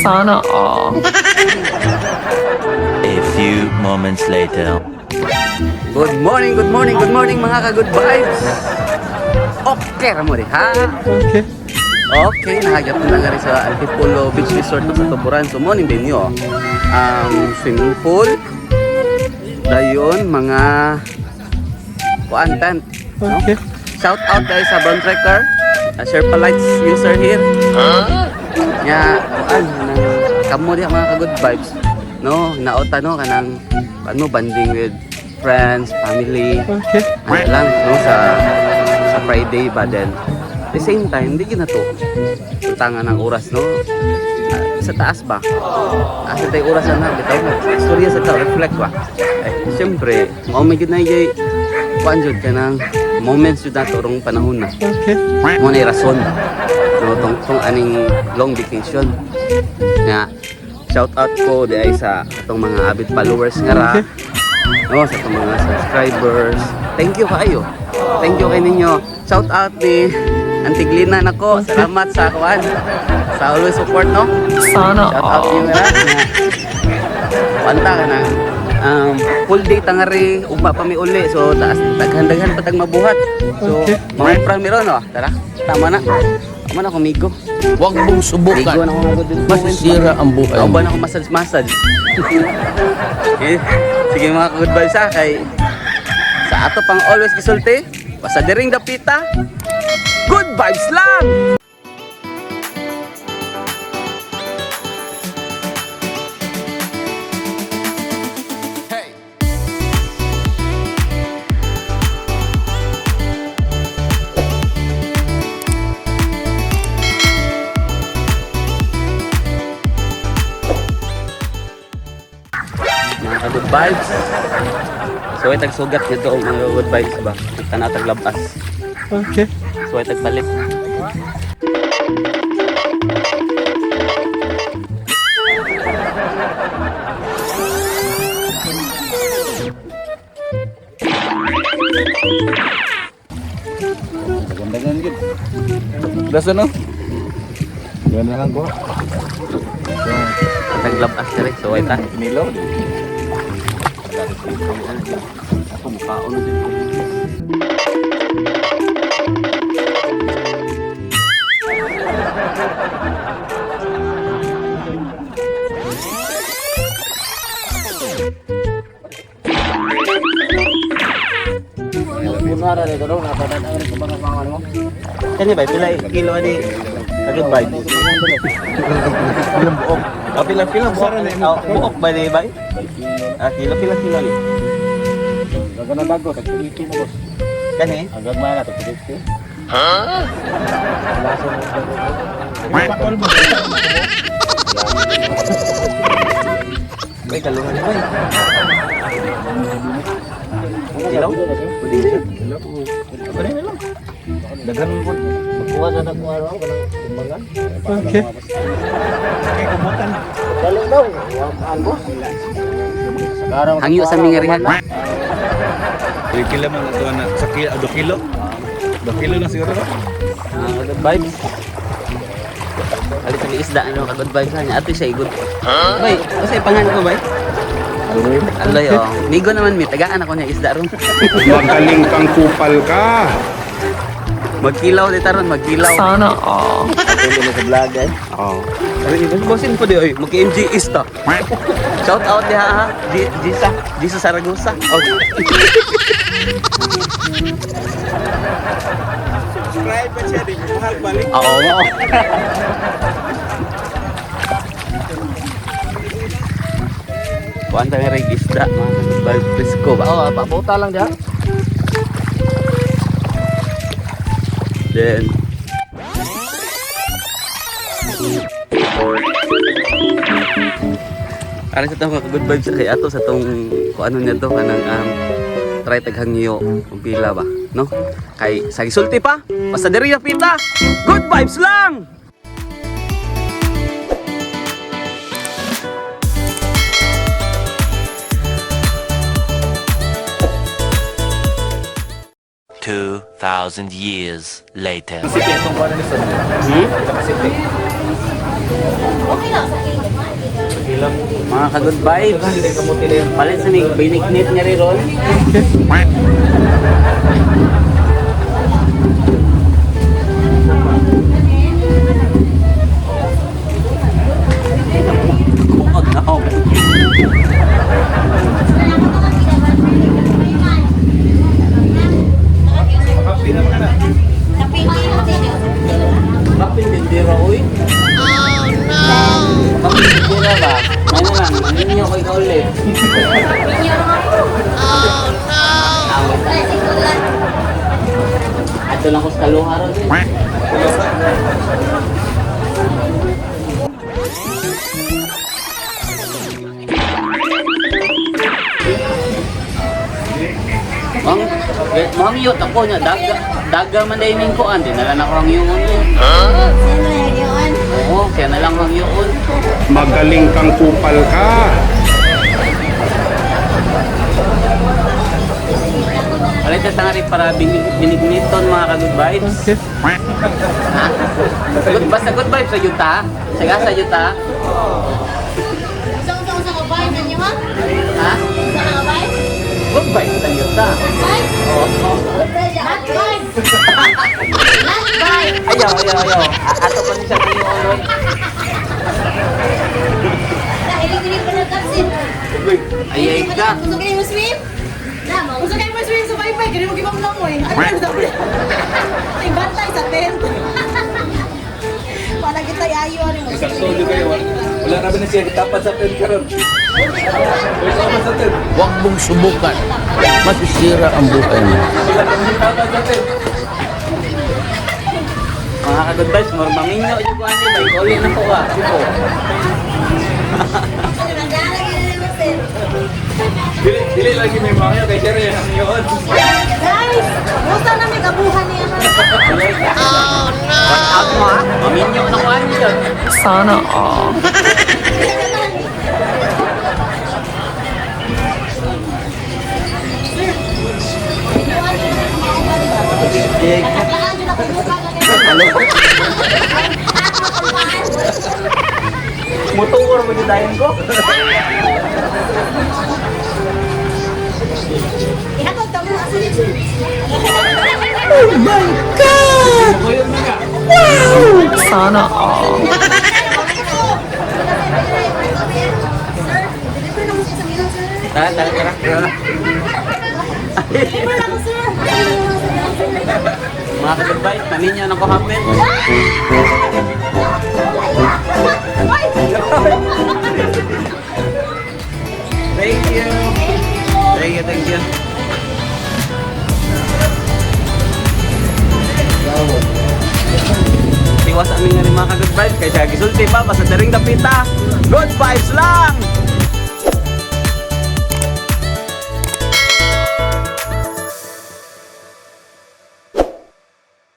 Sana all. A few moments later. Good morning mga ka-good vibes. Okay ra mo di ha? Okay. Okay, nahagap na nga rin sa Antipolo Beach Resort sa Tuburan. So morning venue. Swimming pool. Dayon mga kuantan. No? Okay. Shout out guys sa Brown Trekker. Sherpa Lights user here. Nya kamo diha mga ka-good vibes. No, naota no kanang ano banding with friends, family. Okay. Ano lang no sa Friday ba then at the same time di gina to tangan ng oras no sa taas ba kasi tayo oras na bitaw na istorya sa ta reflect ba siyempre mao may gid na jay kuan jud kanang moments jud nato rong panahon na Okay. mo na rason no tong aning long vacation nga shout out ko di ay sa atong mga avid followers nga ra no sa atong mga subscribers thank you kayo kay ninyo shout out ni Antiglina nako salamat sa kuan sa always support no Sana shout out all. niyo nga panta ka na full day tangari ugma pa mi uli so taas daghan patag mabuhat so Okay. mga primero no tara tama na kumigo Huwag mong ligo subukan. na ko nga din Masisira ang buhay ako mo. ba na ako massage eh, sige mga good vibes ha kay sa ato pang always gisulti basta diring dapita good vibes lang. Mga good vibes. So ay tagsugat nito mga good vibes ba. Tanaw taglabas. Okay. So ay tagbalik. Gandangan gitu. Biasa no? Gandangan ko. Taglabas kare. So ay ta. Nilo. Ako mukhaon din. Bunara dito no, napadan ang mga mo. Kani ba pila kilo ani good vibes. Bilang buok. Pila buok ba ni bay? Kilo ni. Dagan na bago, tagpilito mo boss. Kani? Agad mana tagpilito. Bay kalungan ni bay. Ilaw? Pwede siya. Pwede na lang. Dagan mo. Magkuha sa nagkuha raw kanang timbangan. Okay. Galing daw. Ang boss. Sekarang Hangyo sa mingarihan. 3 kilo man ito na sa kilo, 2 kilo. 2 kilo lang siguro. Good vibes. Alit sa isda ano ka good vibes niya. Ato siya igod. Bay, kasi pangalan ko bay. Aloy oh. Migo naman mi tagaan ako niya isda ron. Magaling kang kupal ka. Magkilaw di taron, magkilaw. Sana all. tuloy na sa vlog eh. Oh. Ay, bosin po di oy, mag-MG ista. Shout out diha ha. Jisa Saragosa. Oh. Subscribe pa siya, di ko mahal balik. Oo. Kuan ta nga isda, mga bal presko ba. Oh, paputa lang diha. Then Ano sa itong good vibes kay ato sa itong kung ano niya to kanang try taghangyo kung pila ba no kay sa gisulti pa basta diri na pita good vibes lang. 2,000 years later. Mga ka-good vibes. Palit sa may biniknit niya rin ron. Oh no. Kapin din dira, uy. Oh no! Kapin din dira ba? Ano lang, maninyo ko ikaw ulit. Oh no! Ato lang ko sa kaluharo din. Mang yun ako niya, daga man dahil ning kuan, din na lang ako ang yun. Sino yan yun? Oo, kaya na lang ang yun. Magaling kang kupal ka. Alit sa nga rin para binigniton mga ka-good vibes. Ha? Basta good vibes sa yuta. Saga sa yuta. Usang-usang sa kabay na niyo ha? Ha? Usang sa kabay? Good vibes sa yuta. Bye! Oo. Last bite! Last bite! Ayaw. Ato pa niya sa pinulot. Hilig-hilig pa ng kapsin. Ayay ka. Gusto kayo mo swim? Gusto kayo mo swim sa wifi? Ganun mo gibang lang mo eh. Ano sabi? Ay, bantay sa tent. Wala kita yayo. Wala na ba na siya tapat sa tent karon? Huwag mong subukan. Masisira ang buhay mo. Mga ka-good vibes, more maminyo yung kuhan nila. Uli na po ah. Sipo. Dili lagi may mga kay Jerry ang yun. Guys! Gusto na may kabuhan niya. Watch out mo ah. Maminyo na kuhan nila. Sana all. Kailangan nyo na kubukan na Mutuor mo yung dayon ko. Ihatod ka mo kasi. Sana all. Deliver na mo siya sa Milan, sir. Tara. Deliver na mo, sir. Mga ka-good vibes, maminyo na ko hapin. Thank you. Tiwas amin nga rin mga ka-good vibes. Kaya siya gisulti pa, basta daring dapita. Good vibes lang!